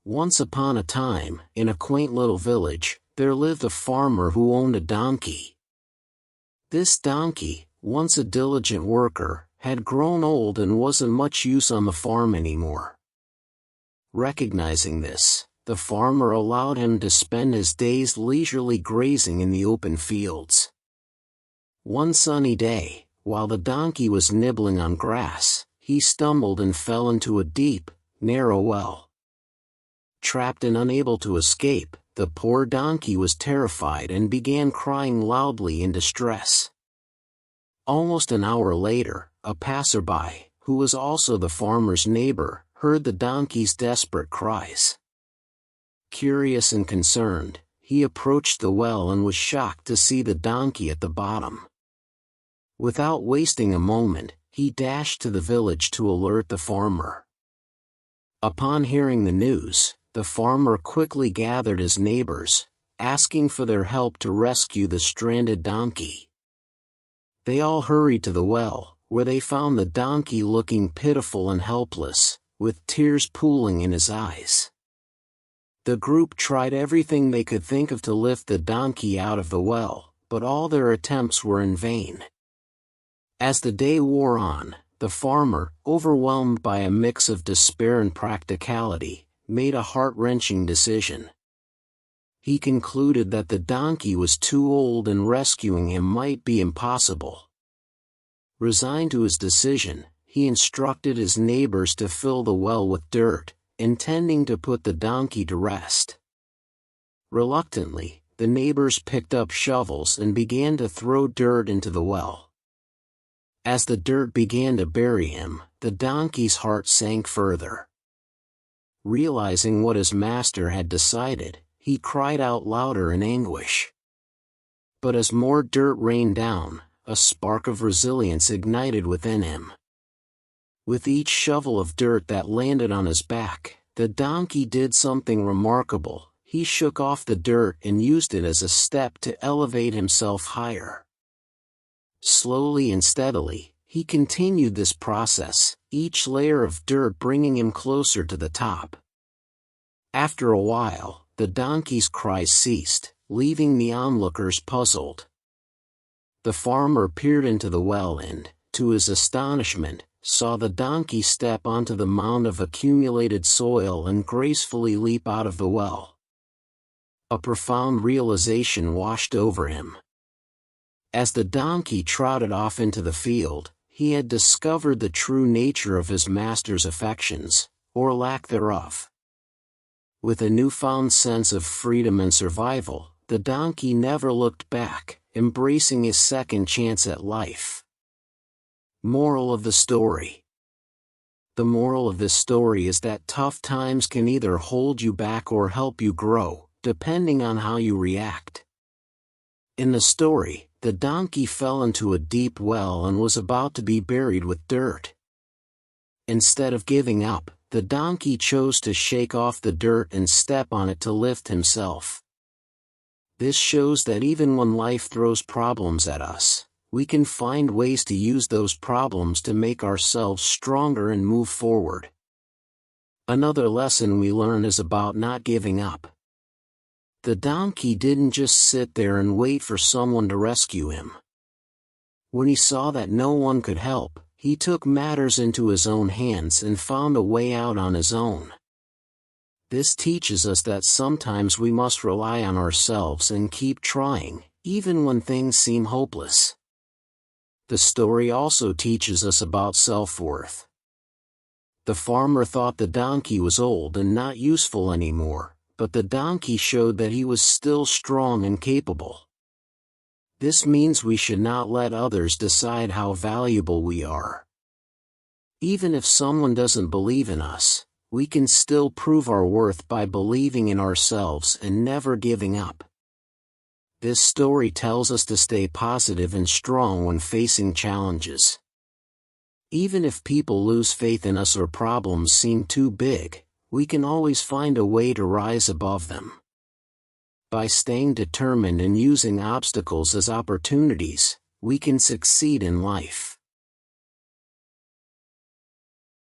Once upon a time, in a quaint little village, there lived a farmer who owned a donkey. This donkey, once a diligent worker, had grown old and wasn't much use on the farm anymore. Recognizing this, the farmer allowed him to spend his days leisurely grazing in the open fields. One sunny day, while the donkey was nibbling on grass, he stumbled and fell into a deep, narrow well. Trapped and unable to escape, the poor donkey was terrified and began crying loudly in distress. Almost an hour later, a passerby, who was also the farmer's neighbor, heard the donkey's desperate cries. Curious and concerned, he approached the well and was shocked to see the donkey at the bottom. Without wasting a moment, he dashed to the village to alert the farmer. Upon hearing the news, the farmer quickly gathered his neighbors, asking for their help to rescue the stranded donkey. They all hurried to the well, where they found the donkey looking pitiful and helpless, with tears pooling in his eyes. The group tried everything they could think of to lift the donkey out of the well, but all their attempts were in vain. As the day wore on, the farmer, overwhelmed by a mix of despair and practicality, made a heart-wrenching decision. He concluded that the donkey was too old and rescuing him might be impossible. Resigned to his decision, he instructed his neighbors to fill the well with dirt, intending to put the donkey to rest. Reluctantly, the neighbors picked up shovels and began to throw dirt into the well. As the dirt began to bury him, the donkey's heart sank further. Realizing what his master had decided, he cried out louder in anguish. But as more dirt rained down, a spark of resilience ignited within him. With each shovel of dirt that landed on his back, the donkey did something remarkable. He shook off the dirt and used it as a step to elevate himself higher. Slowly and steadily, he continued this process, each layer of dirt bringing him closer to the top. After a while, the donkey's cries ceased, leaving the onlookers puzzled. The farmer peered into the well and, to his astonishment, saw the donkey step onto the mound of accumulated soil and gracefully leap out of the well. A profound realization washed over him. As the donkey trotted off into the field, he had discovered the true nature of his master's affections, or lack thereof. With a newfound sense of freedom and survival, the donkey never looked back, embracing his second chance at life. Moral of the story. The moral of this story is that tough times can either hold you back or help you grow, depending on how you react. In the story, the donkey fell into a deep well and was about to be buried with dirt. Instead of giving up, the donkey chose to shake off the dirt and step on it to lift himself. This shows that even when life throws problems at us, we can find ways to use those problems to make ourselves stronger and move forward. Another lesson we learn is about not giving up. The donkey didn't just sit there and wait for someone to rescue him. When he saw that no one could help, he took matters into his own hands and found a way out on his own. This teaches us that sometimes we must rely on ourselves and keep trying, even when things seem hopeless. The story also teaches us about self-worth. The farmer thought the donkey was old and not useful anymore, but the donkey showed that he was still strong and capable. This means we should not let others decide how valuable we are. Even if someone doesn't believe in us, we can still prove our worth by believing in ourselves and never giving up. This story tells us to stay positive and strong when facing challenges. Even if people lose faith in us or problems seem too big, we can always find a way to rise above them. By staying determined and using obstacles as opportunities, we can succeed in life.